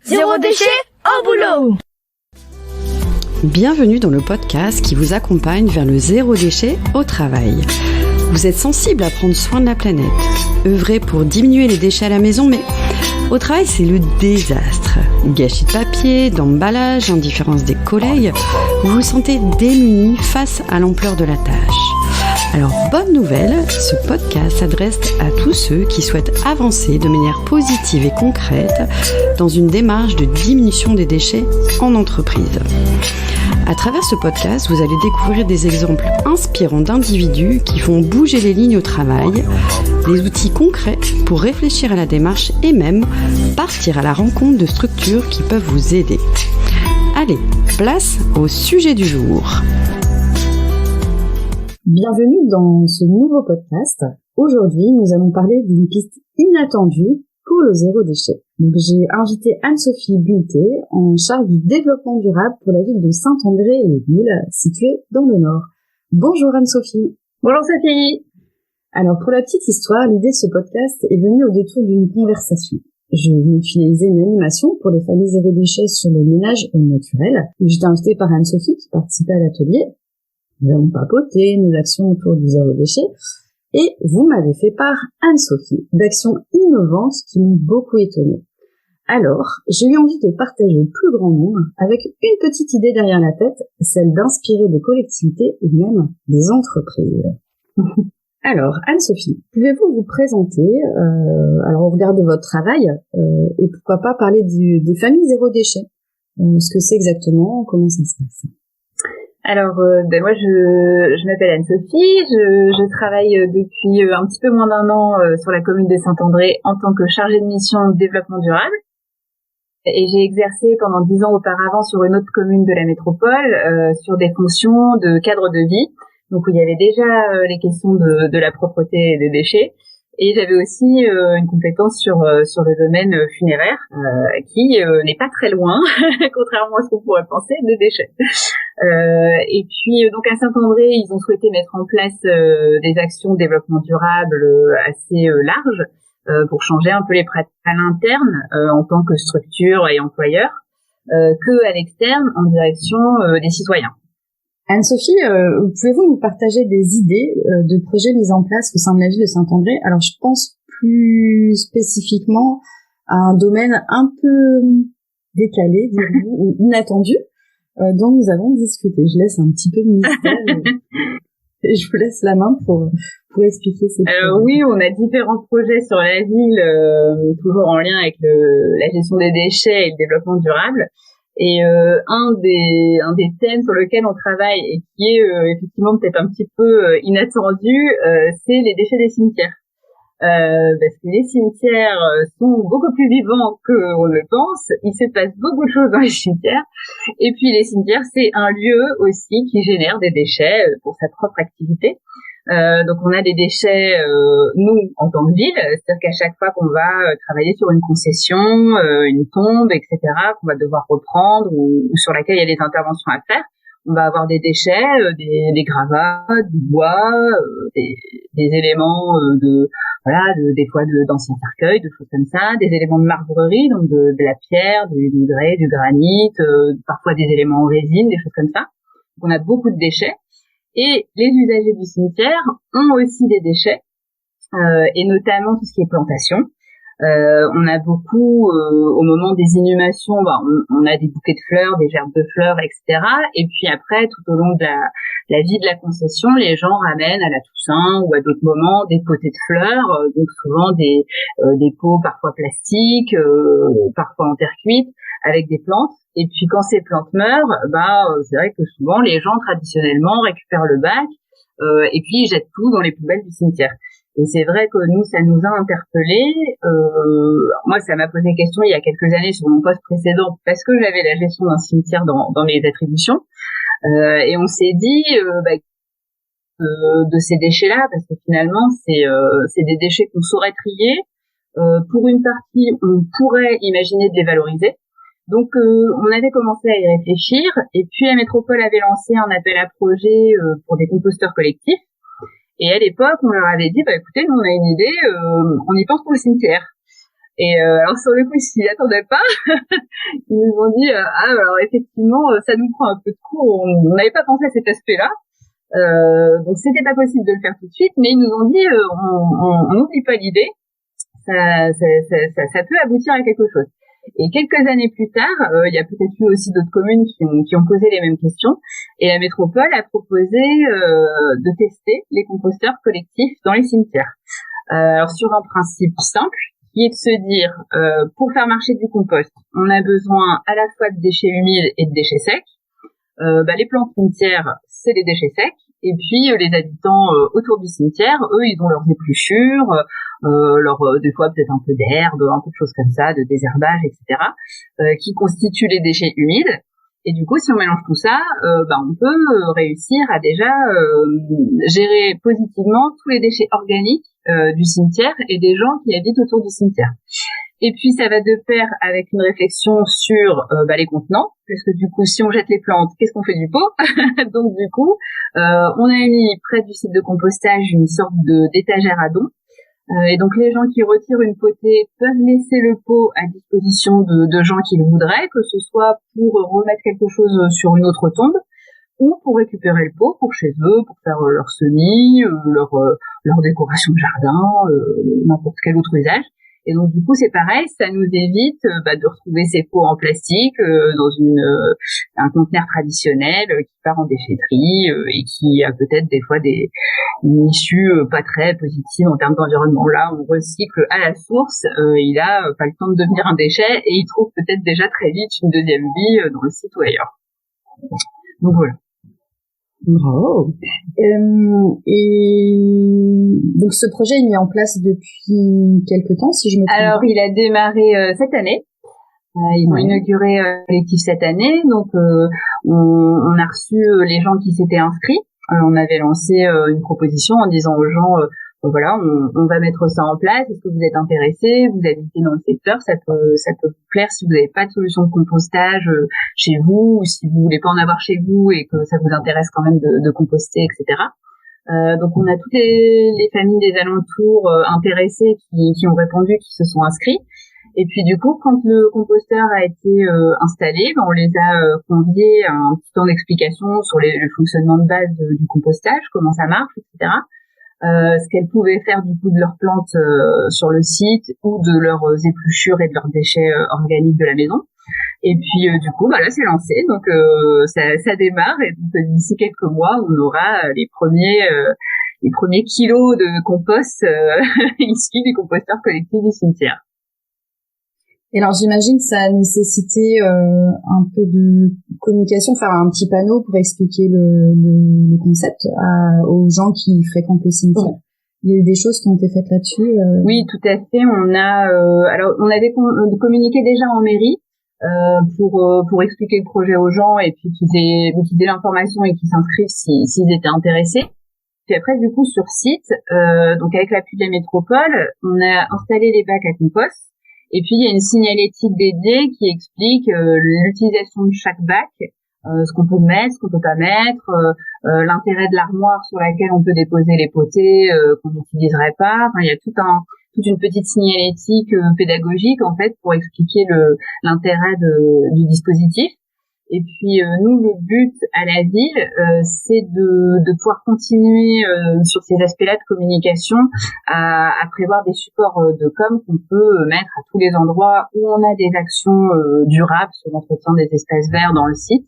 Zéro déchet au boulot. Bienvenue dans le podcast qui vous accompagne vers le zéro déchet au travail. Vous êtes sensible à prendre soin de la planète, œuvrer pour diminuer les déchets à la maison, mais au travail c'est le désastre. Gâchis de papier, d'emballage, indifférence des collègues, vous vous sentez démuni face à l'ampleur de la tâche. Alors, bonne nouvelle, ce podcast s'adresse à tous ceux qui souhaitent avancer de manière positive et concrète dans une démarche de diminution des déchets en entreprise. À travers ce podcast, vous allez découvrir des exemples inspirants d'individus qui font bouger les lignes au travail, des outils concrets pour réfléchir à la démarche et même partir à la rencontre de structures qui peuvent vous aider. Allez, place au sujet du jour. Bienvenue dans ce nouveau podcast. Aujourd'hui, nous allons parler d'une piste inattendue pour le zéro déchet. Donc, j'ai invité Anne-Sophie Bulté, en charge du développement durable pour la ville de Saint-André-les-Villes, située dans le Nord. Bonjour Anne-Sophie. Bonjour Sophie. Alors, pour la petite histoire, l'idée de ce podcast est venue au détour d'une conversation. Je venais de finaliser une animation pour les familles zéro déchet sur le ménage au naturel. J'étais invitée par Anne-Sophie qui participait à l'atelier. Nous avons papoté nos actions autour du zéro déchet et vous m'avez fait part, Anne-Sophie, d'actions innovantes qui m'ont beaucoup étonnée. Alors, j'ai eu envie de partager au plus grand nombre avec une petite idée derrière la tête, celle d'inspirer des collectivités et même des entreprises. Alors, Anne-Sophie, pouvez-vous vous présenter, alors au regard de votre travail, et pourquoi pas parler des familles zéro déchet, ce que c'est exactement, comment ça se passe? Alors, moi, je m'appelle Anne-Sophie. Je travaille depuis un petit peu moins d'un an sur la commune de Saint-André en tant que chargée de mission développement durable. Et j'ai exercé pendant 10 ans auparavant sur une autre commune de la métropole, sur des fonctions de cadre de vie, donc où il y avait déjà les questions de la propreté et des déchets. Et j'avais aussi une compétence sur le domaine funéraire, qui n'est pas très loin, contrairement à ce qu'on pourrait penser, des déchets. Et puis donc à Saint-André, ils ont souhaité mettre en place des actions de développement durable assez larges pour changer un peu les pratiques à l'interne en tant que structure et employeur, que à l'externe en direction des citoyens. Anne-Sophie, pouvez-vous nous partager des idées de projets mis en place au sein de la ville de Saint-André? Alors, je pense plus spécifiquement à un domaine un peu décalé, dirons-nous, ou inattendu, dont nous avons discuté. Je laisse un petit peu de mystère et je vous laisse la main pour expliquer ces projets. Oui, on a différents projets sur la ville, toujours en lien avec la gestion des déchets et le développement durable. Et un des thèmes sur lequel on travaille et qui est effectivement peut-être un petit peu inattendu, c'est les déchets des cimetières. Parce que les cimetières sont beaucoup plus vivants qu'on le pense. Il se passe beaucoup de choses dans les cimetières. Et puis les cimetières, c'est un lieu aussi qui génère des déchets pour sa propre activité. Donc on a des déchets, nous, en tant que ville, c'est-à-dire qu'à chaque fois qu'on va travailler sur une concession, une tombe, etc., qu'on va devoir reprendre ou sur laquelle il y a des interventions à faire, on va avoir des déchets, des gravats, du bois, des éléments des fois d'anciens cercueils, de choses comme ça, des éléments de marbrerie, donc de la pierre, du grès, du granit, parfois des éléments en résine, des choses comme ça. Donc on a beaucoup de déchets. Et les usagers du cimetière ont aussi des déchets, et notamment tout ce qui est plantation. On a beaucoup, au moment des inhumations, on a des bouquets de fleurs, des gerbes de fleurs, etc. Et puis après, tout au long de la vie de la concession, les gens ramènent à la Toussaint ou à d'autres moments des potées de fleurs, donc souvent des pots parfois plastiques, parfois en terre cuite, avec des plantes. Et puis quand ces plantes meurent, c'est vrai que souvent les gens traditionnellement récupèrent le bac et puis ils jettent tout dans les poubelles du cimetière. Et c'est vrai que nous, ça nous a interpellés. Moi, ça m'a posé question il y a quelques années sur mon poste précédent parce que j'avais la gestion d'un cimetière dans mes attributions. Et on s'est dit de ces déchets-là, parce que finalement, c'est des déchets qu'on saurait trier. Pour une partie, on pourrait imaginer de les valoriser. Donc, on avait commencé à y réfléchir. Et puis, la métropole avait lancé un appel à projet pour des composteurs collectifs. Et à l'époque, on leur avait dit, écoutez, nous, on a une idée, on y pense pour le cimetière. Et alors sur le coup, ils s'y attendaient pas. Ils nous ont dit alors effectivement, ça nous prend un peu de cours. On n'avait pas pensé à cet aspect-là. Donc c'était pas possible de le faire tout de suite, mais ils nous ont dit on n'oublie pas l'idée. Ça peut aboutir à quelque chose. Et quelques années plus tard, il y a peut-être eu aussi d'autres communes qui ont posé les mêmes questions. Et la métropole a proposé de tester les composteurs collectifs dans les cimetières. Alors sur un principe simple, qui est de se dire, pour faire marcher du compost, on a besoin à la fois de déchets humides et de déchets secs. Les plantes cimetières, c'est les déchets secs. Et puis les habitants autour du cimetière, eux, ils ont leurs épluchures, des fois peut-être un peu d'herbe, un peu de choses comme ça, de désherbage, etc., qui constituent les déchets humides. Et du coup, si on mélange tout ça, on peut réussir à déjà gérer positivement tous les déchets organiques du cimetière et des gens qui habitent autour du cimetière. Et puis, ça va de pair avec une réflexion sur les contenants, parce que du coup, si on jette les plantes, qu'est-ce qu'on fait du pot? Donc, du coup, on a mis près du site de compostage une sorte d'étagère à dons. Et donc, les gens qui retirent une potée peuvent laisser le pot à disposition de gens qui le voudraient, que ce soit pour remettre quelque chose sur une autre tombe, ou pour récupérer le pot pour chez eux, pour faire leur semis, leur décoration de jardin, n'importe quel autre usage. Et donc du coup c'est pareil, ça nous évite de retrouver ces pots en plastique dans un conteneur traditionnel qui part en déchetterie et qui a peut-être des fois une issue pas très positive en termes d'environnement. Là, on recycle à la source, il a pas le temps de devenir un déchet et il trouve peut-être déjà très vite une deuxième vie dans le site ou ailleurs. Donc voilà. Bravo. Et donc ce projet est mis en place depuis quelque temps, si je me trompe. Alors il a démarré cette année. Ils ont inauguré collectif cette année, donc on a reçu les gens qui s'étaient inscrits. On avait lancé une proposition en disant aux gens voilà, on va mettre ça en place. Est-ce que vous êtes intéressés? Vous habitez dans le secteur, ça peut vous plaire si vous n'avez pas de solution de compostage chez vous, ou si vous voulez pas en avoir chez vous et que ça vous intéresse quand même de composter, etc. Donc on a toutes les familles des alentours intéressées qui ont répondu, qui se sont inscrits. Et puis du coup, quand le composteur a été installé, on les a conviés à un petit temps d'explication sur le fonctionnement de base du compostage, comment ça marche, etc. Ce qu'elles pouvaient faire du coup de leurs plantes sur le site ou de leurs épluchures et de leurs déchets organiques de la maison. Et puis du coup, là c'est lancé, donc ça démarre et donc d'ici quelques mois, on aura les premiers kilos de compost issus du composteur collectif du cimetière. Et alors j'imagine que ça a nécessité un peu de communication, faire un petit panneau pour expliquer le concept aux gens qui fréquentent le cimetière. Il y a eu des choses qui ont été faites là-dessus. Oui, tout à fait. On avait communiqué déjà en mairie pour expliquer le projet aux gens et puis qu'ils aient l'information et qu'ils s'inscrivent s'ils étaient intéressés. Puis après, du coup, sur site, donc avec l'appui de la métropole, on a installé les bacs à compost. Et puis, il y a une signalétique dédiée qui explique l'utilisation de chaque bac, ce qu'on peut mettre, ce qu'on peut pas mettre, l'intérêt de l'armoire sur laquelle on peut déposer les potées qu'on n'utiliserait pas. Enfin, il y a toute une petite signalétique pédagogique, en fait, pour expliquer l'intérêt du dispositif. Et puis nous, le but à la ville, c'est de pouvoir continuer sur ces aspects-là de communication à prévoir des supports de com qu'on peut mettre à tous les endroits où on a des actions durables sur l'entretien des espaces verts dans le site,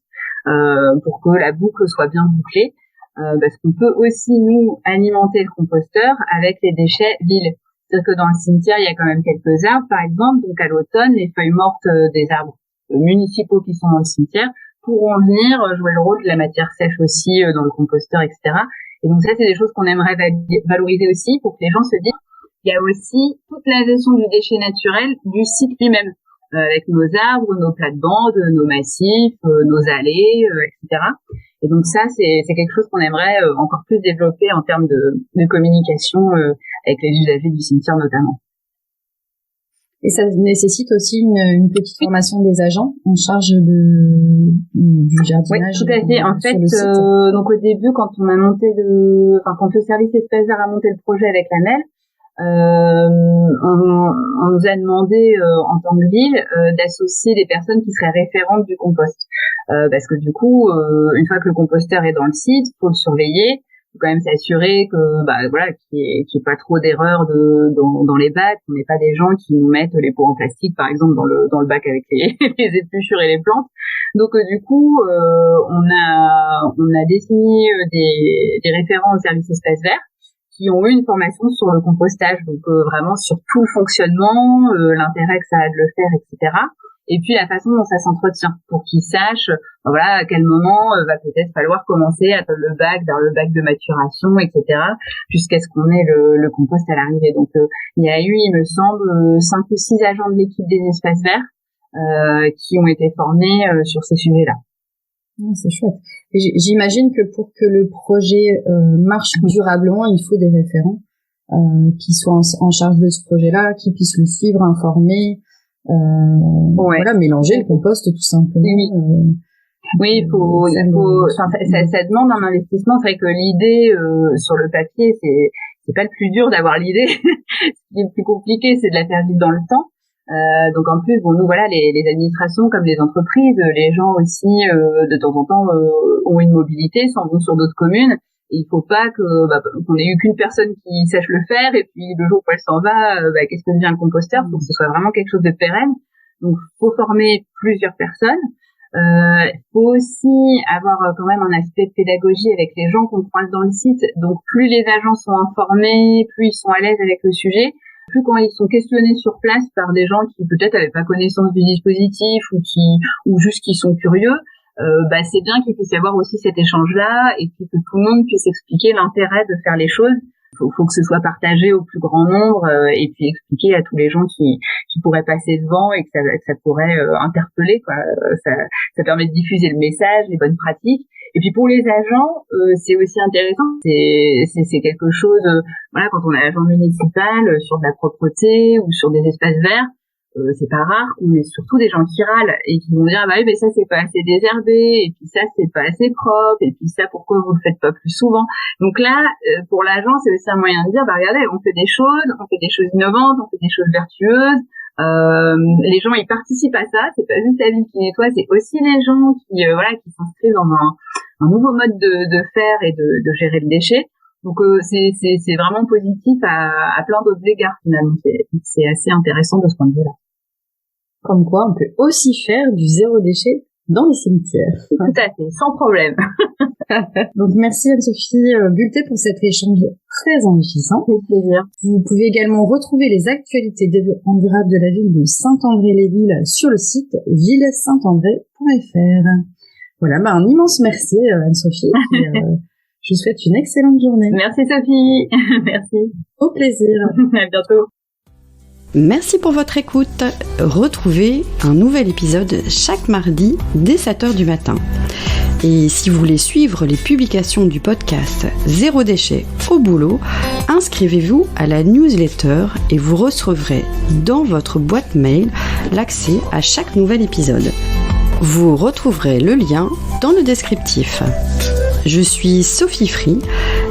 pour que la boucle soit bien bouclée, parce qu'on peut aussi nous alimenter le composteur avec les déchets villes. C'est-à-dire que dans le cimetière, il y a quand même quelques arbres, par exemple, donc à l'automne, les feuilles mortes des arbres municipaux qui sont dans le cimetière pourront venir jouer le rôle de la matière sèche aussi dans le composteur, etc. Et donc ça, c'est des choses qu'on aimerait valoriser aussi pour que les gens se disent il y a aussi toute la gestion du déchet naturel du site lui-même, avec nos arbres, nos plates-bandes, nos massifs, nos allées, etc. Et donc ça, c'est quelque chose qu'on aimerait encore plus développer en termes de communication avec les usagers du cimetière notamment. Et ça nécessite aussi une petite formation des agents en charge du jardinage. Oui, tout à fait. En fait, donc au début, quand le service espace vert a monté le projet avec la MEL, on nous a demandé en tant que ville d'associer des personnes qui seraient référentes du compost, parce que du coup, une fois que le composteur est dans le site, faut le surveiller. Faut quand même s'assurer que qu'il y ait pas trop d'erreurs dans les bacs, qu'on n'ait pas des gens qui nous mettent les pots en plastique par exemple dans le bac avec les épluchures et les plantes. Donc du coup on a désigné des référents au service espace vert qui ont eu une formation sur le compostage, donc vraiment sur tout le fonctionnement, l'intérêt que ça a de le faire, etc. Et puis la façon dont ça s'entretient, pour qu'ils sachent à quel moment va peut-être falloir commencer à le bac vers le bac de maturation, etc. jusqu'à ce qu'on ait le compost à l'arrivée. Donc il y a eu, il me semble, 5 ou 6 agents de l'équipe des espaces verts qui ont été formés sur ces sujets-là. C'est chouette. Et j'imagine que pour que le projet marche durablement, il faut des référents qui soient en charge de ce projet-là, qui puissent le suivre, informer. Mélanger le compost tout simplement. Oui, ça demande un investissement. C'est vrai que l'idée sur le papier, c'est pas le plus dur d'avoir l'idée. Ce qui est le plus compliqué, c'est de la faire vivre dans le temps. Donc en plus, nous les administrations comme les entreprises, les gens aussi de temps en temps ont une mobilité, s'en vont sur d'autres communes. Et il faut pas qu'on ait eu qu'une personne qui sache le faire et puis le jour où elle s'en va, qu'est-ce que devient le composteur, pour que ce soit vraiment quelque chose de pérenne. Donc faut former plusieurs personnes. Faut aussi avoir quand même un aspect de pédagogie avec les gens qu'on croise dans le site. Donc plus les agents sont informés, plus ils sont à l'aise avec le sujet, plus quand ils sont questionnés sur place par des gens qui peut-être avaient pas connaissance du dispositif ou juste qui sont curieux. C'est bien qu'il puisse y avoir aussi cet échange-là et puis que tout le monde puisse expliquer l'intérêt de faire les choses. Faut que ce soit partagé au plus grand nombre et puis expliquer à tous les gens qui pourraient passer devant et que ça pourrait interpeller, quoi. Ça permet de diffuser le message, les bonnes pratiques. Et puis pour les agents, c'est aussi intéressant. C'est quelque chose, quand on est agent municipal sur de la propreté ou sur des espaces verts. C'est pas rare qu'on ait surtout des gens qui râlent et qui vont dire mais ça c'est pas assez désherbé et puis ça c'est pas assez propre et puis ça pourquoi vous le faites pas plus souvent. Donc là pour l'agent c'est aussi un moyen de dire regardez, on fait des choses innovantes, on fait des choses vertueuses. Les gens ils participent à ça, c'est pas juste la ville qui nettoie, c'est aussi les gens qui s'inscrivent dans un nouveau mode de faire et de gérer le déchet. Donc c'est vraiment positif à plein d'autres égards finalement. C'est assez intéressant de ce point de vue-là. Comme quoi, on peut aussi faire du zéro déchet dans les cimetières. Tout à fait, sans problème. Donc merci Anne-Sophie Bulté pour cet échange très enrichissant. C'est plaisir. Vous pouvez également retrouver les actualités développement durable de la ville de Saint-André-les-Villes sur le site ville-saint-andré.fr. Voilà, un immense merci Anne-Sophie. Je vous souhaite une excellente journée. Merci Sophie. Merci. Au plaisir. À bientôt. Merci pour votre écoute. Retrouvez un nouvel épisode chaque mardi dès 7h du matin. Et si vous voulez suivre les publications du podcast Zéro déchet au boulot, inscrivez-vous à la newsletter et vous recevrez dans votre boîte mail l'accès à chaque nouvel épisode. Vous retrouverez le lien dans le descriptif. Je suis Sophie Free.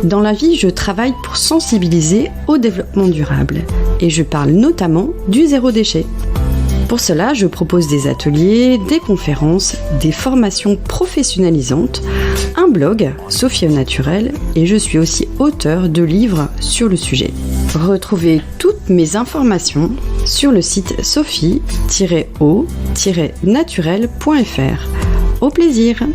Dans la vie, je travaille pour sensibiliser au développement durable et je parle notamment du zéro déchet. Pour cela, je propose des ateliers, des conférences, des formations professionnalisantes, un blog, Sophie au naturel, et je suis aussi auteure de livres sur le sujet. Retrouvez toutes mes informations sur le site sophie-o-naturel.fr. Au plaisir!